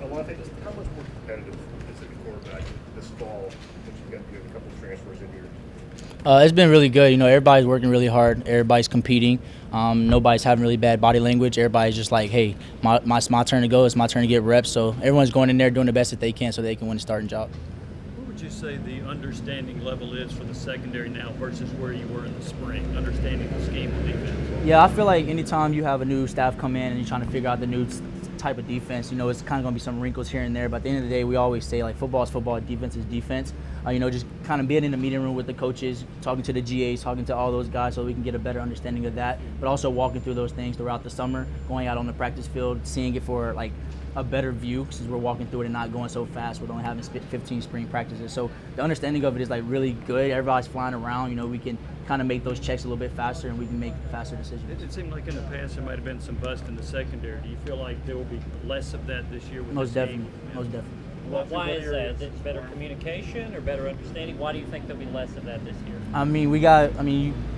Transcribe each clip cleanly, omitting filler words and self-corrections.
Alontae, just how much more competitive is it quarterback this fall since you've got a couple of transfers in here? It's been really good. Everybody's working really hard. Everybody's competing. Nobody's having really bad body language. Everybody's just like, hey, it's my turn to go. It's my turn to get reps. So everyone's going in there doing the best that they can so they can win a starting job. What would you say the understanding level is for the secondary now versus where you were in the spring, understanding the scheme of defense? Yeah, I feel like anytime you have a new staff come in and you're trying to figure out the new type of defense, it's kind of going to be some wrinkles here and there. But at the end of the day, we always say, like, football is football, defense is defense. Just kind of being in the meeting room with the coaches, talking to the GAs, talking to all those guys so we can get a better understanding of that. But also walking through those things throughout the summer, going out on the practice field, seeing it for, like, a better view since we're walking through it and not going so fast. We're only having 15 spring practices. So the understanding of it is, like, really good. Everybody's flying around. We can kind of make those checks a little bit faster and we can make faster decisions. It seemed like in the past there might have been some bust in the secondary. Do you feel like there will be less of that this year with Most this definitely. team? Most definitely. Well, why is that? Is it better communication or better understanding? Why do you think there'll be less of that this year? We got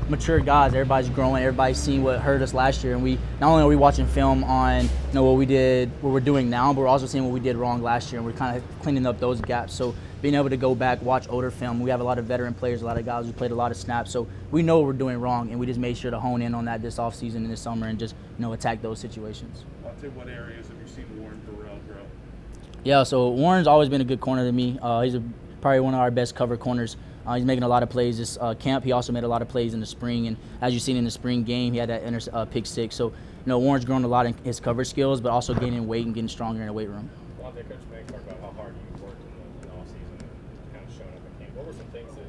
mature guys. Everybody's growing. Everybody's seen what hurt us last year, and we not only are we watching film on what we did, what we're doing now, but we're also seeing what we did wrong last year, and we're kind of cleaning up those gaps. So being able to go back, watch older film, we have a lot of veteran players, a lot of guys who played a lot of snaps, so we know what we're doing wrong, and we just made sure to hone in on that this offseason and this summer, and just attack those situations. What areas have you seen Warren Burrell grow? Yeah, so Warren's always been a good corner to me. He's probably one of our best cover corners. He's making a lot of plays this camp. He also made a lot of plays in the spring, and as you've seen in the spring game, he had that pick six. So, Warren's grown a lot in his coverage skills, but also gaining weight and getting stronger in the weight room. Well, I think Coach Meg talked about how hard you worked in the offseason and kind of showing up at camp. What were some things that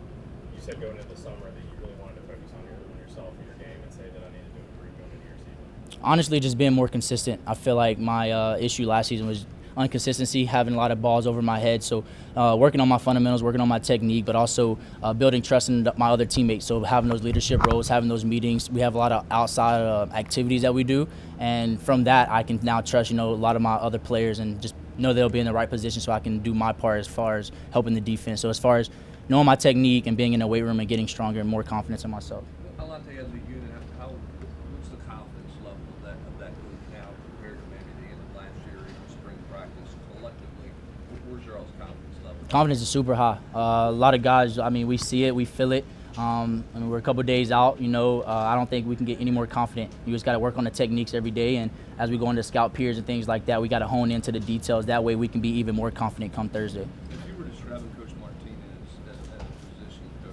you said going into the summer that you really wanted to focus on yourself and your game and say that I needed to improve going into your season? Honestly, just being more consistent. I feel like my issue last season was inconsistency, having a lot of balls over my head. So working on my fundamentals, working on my technique, but also building trust in my other teammates. So having those leadership roles, having those meetings. We have a lot of outside activities that we do. And from that, I can now trust, a lot of my other players and just know they'll be in the right position so I can do my part as far as helping the defense. So as far as knowing my technique and being in the weight room and getting stronger and more confidence in myself. Alontae, as a unit, what's the confidence level of that group now compared to maybe the end of last year or even spring practice collectively? Where's your all's confidence level? Confidence is super high. A lot of guys, we see it, we feel it. We're a couple of days out, I don't think we can get any more confident. You just got to work on the techniques every day, and as we go into scout peers and things like that, we got to hone into the details. That way we can be even more confident come Thursday. If you were describing Coach Martinez as a position coach,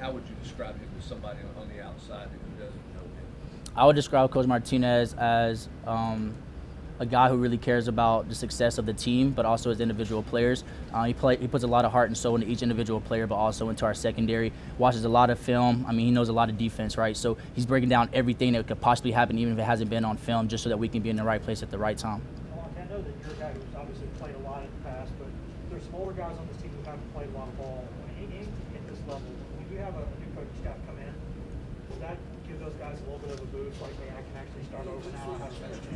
how would you describe him to somebody on the outside who doesn't know him? I would describe Coach Martinez as a guy who really cares about the success of the team, but also his individual players. He puts a lot of heart and soul into each individual player, but also into our secondary. Watches a lot of film. He knows a lot of defense, right? So he's breaking down everything that could possibly happen, even if it hasn't been on film, just so that we can be in the right place at the right time. I know that you're a guy who's obviously played a lot in the past, but there's some older guys on this team who haven't played a lot of ball. At this level, when you have a new coaching staff come in, does that give those guys a little bit of a boost, like, hey, I can actually start over now and have a better chance?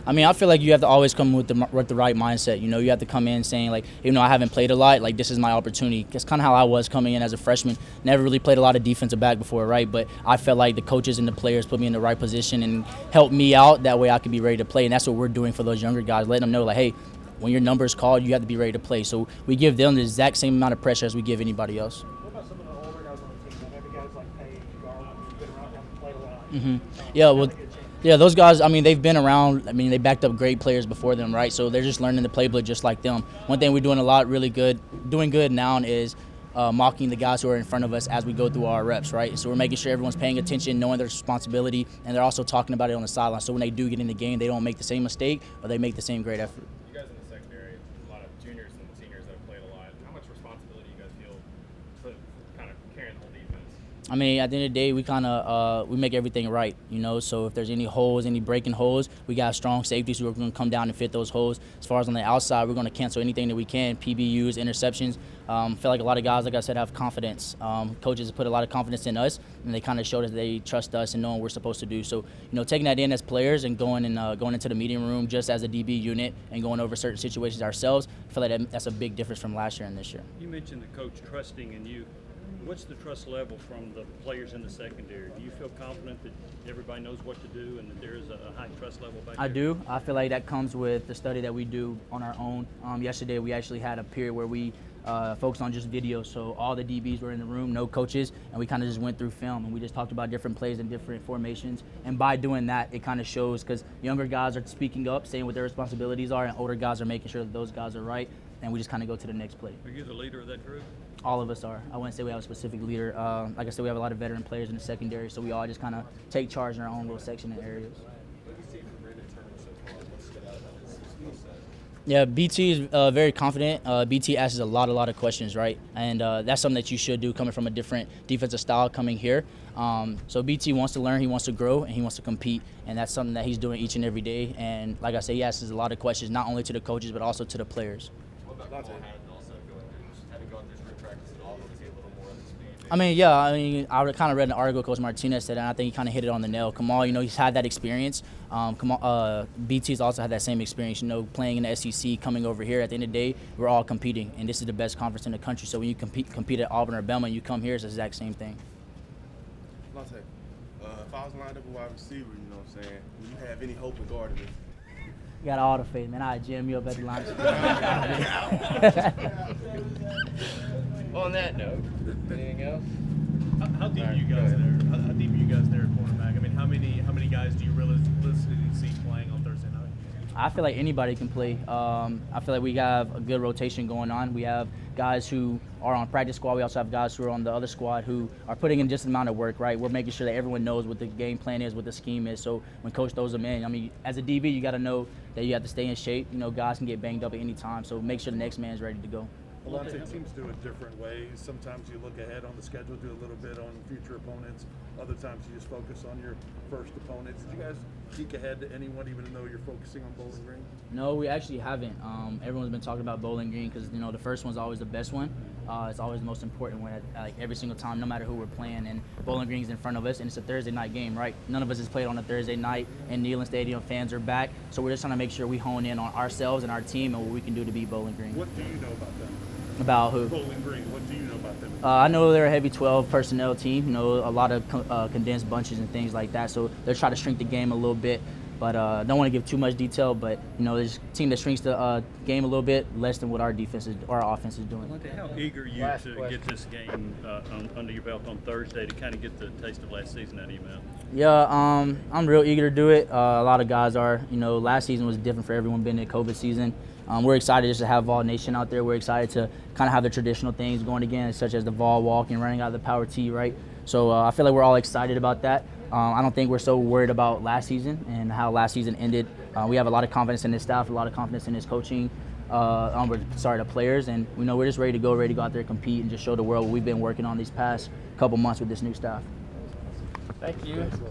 I feel like you have to always come with the right mindset. You have to come in saying, like, even though I haven't played a lot, like, this is my opportunity. That's kind of how I was coming in as a freshman. Never really played a lot of defensive back before, right? But I felt like the coaches and the players put me in the right position and helped me out. That way I could be ready to play. And that's what we're doing for those younger guys, letting them know, like, hey, when your number is called, you have to be ready to play. So we give them the exact same amount of pressure as we give anybody else. What about some of the older guys on the team? Maybe guys like Page, Garland, who've been around, haven't played a lot. Yeah, those guys, they've been around. They backed up great players before them, right? So they're just learning the playbook just like them. One thing we're doing a lot doing good now is mocking the guys who are in front of us as we go through our reps, right? So we're making sure everyone's paying attention, knowing their responsibility, and they're also talking about it on the sideline. So when they do get in the game, they don't make the same mistake or they make the same great effort. You guys in the secondary, a lot of juniors and seniors that have played a lot. How much responsibility do you guys feel for kind of carrying the whole defense? At the end of the day, we make everything right, So if there's any holes, any breaking holes, we got strong safeties who are going to come down and fit those holes. As far as on the outside, we're going to cancel anything that we can, PBUs, interceptions. I feel like a lot of guys, like I said, have confidence. Coaches have put a lot of confidence in us, and they kind of showed us they trust us and know what we're supposed to do. So, taking that in as players and going into the meeting room just as a DB unit and going over certain situations ourselves, I feel like that's a big difference from last year and this year. You mentioned the coach trusting in you. What's the trust level from the players in the secondary? Do you feel confident that everybody knows what to do and that there is a high trust level back there? I do. I feel like that comes with the study that we do on our own. Yesterday, we actually had a period where we focused on just video. So all the DBs were in the room, no coaches, and we kind of just went through film and we just talked about different plays and different formations. And by doing that, it kind of shows because younger guys are speaking up, saying what their responsibilities are, and older guys are making sure that those guys are right. And we just kind of go to the next play. Are you the leader of that group? All of us are. I wouldn't say we have a specific leader. Like I said, we have a lot of veteran players in the secondary, so we all just kind of take charge in our own little section and areas. Yeah, BT is very confident. BT asks a lot of questions, right? And that's something that you should do coming from a different defensive style coming here. So BT wants to learn, he wants to grow, and he wants to compete. And that's something that he's doing each and every day. And like I said, he asks a lot of questions, not only to the coaches, but also to the players. I kind of read an article Coach Martinez said, and I think he kind of hit it on the nail. Kamal, he's had that experience. BT's also had that same experience, playing in the SEC, coming over here. At the end of the day, we're all competing, and this is the best conference in the country. So when you compete at Auburn or Bama, and you come here, it's the exact same thing. Alontae, if I was lined up a wide receiver, you know what I'm saying, would you have any hope of guarding me? You got all the faith, man. I'd jam you up at the line. On that note, anything else? How deep are you guys there? How deep are you guys there at cornerback? I mean, how many guys do you realistically see playing on Thursday night? I feel like anybody can play. I feel like we have a good rotation going on. We have guys who are on practice squad. We also have guys who are on the other squad who are putting in just the amount of work, right? We're making sure that everyone knows what the game plan is, what the scheme is. So when coach throws them in, I mean, as a DB, you got to know that you have to stay in shape. Guys can get banged up at any time. So make sure the next man's ready to go. Alontae, teams do it different ways. Sometimes you look ahead on the schedule, do a little bit on future opponents. Other times you just focus on your first opponent. Did you guys peek ahead to anyone, even though you're focusing on Bowling Green? No, we actually haven't. Everyone's been talking about Bowling Green because the first one's always the best one. It's always the most important one, like every single time, no matter who we're playing. And Bowling Green's in front of us, and it's a Thursday night game, right? None of us has played on a Thursday night, and Neyland Stadium fans are back. So we're just trying to make sure we hone in on ourselves and our team and what we can do to beat Bowling Green. What do you know about them? About who? Bowling Green. What do you know about them? I know they're a heavy 12 personnel team. A lot of condensed bunches and things like that. So they're trying to shrink the game a little bit. But don't want to give too much detail. But there's a team that shrinks the game a little bit less than what our defense is, or our offense is doing. How eager are you to get this game under your belt on Thursday to kind of get the taste of last season out of your mouth? Yeah, I'm real eager to do it. A lot of guys are. Last season was different for everyone being in COVID season. We're excited just to have Vol Nation out there. We're excited to kind of have the traditional things going again, such as the Vol walk and running out of the power tee, right? So I feel like we're all excited about that. I don't think we're so worried about last season and how last season ended. We have a lot of confidence in this staff, a lot of confidence in this coaching, the players, and we're just ready to go out there and compete and just show the world what we've been working on these past couple months with this new staff. Thank you.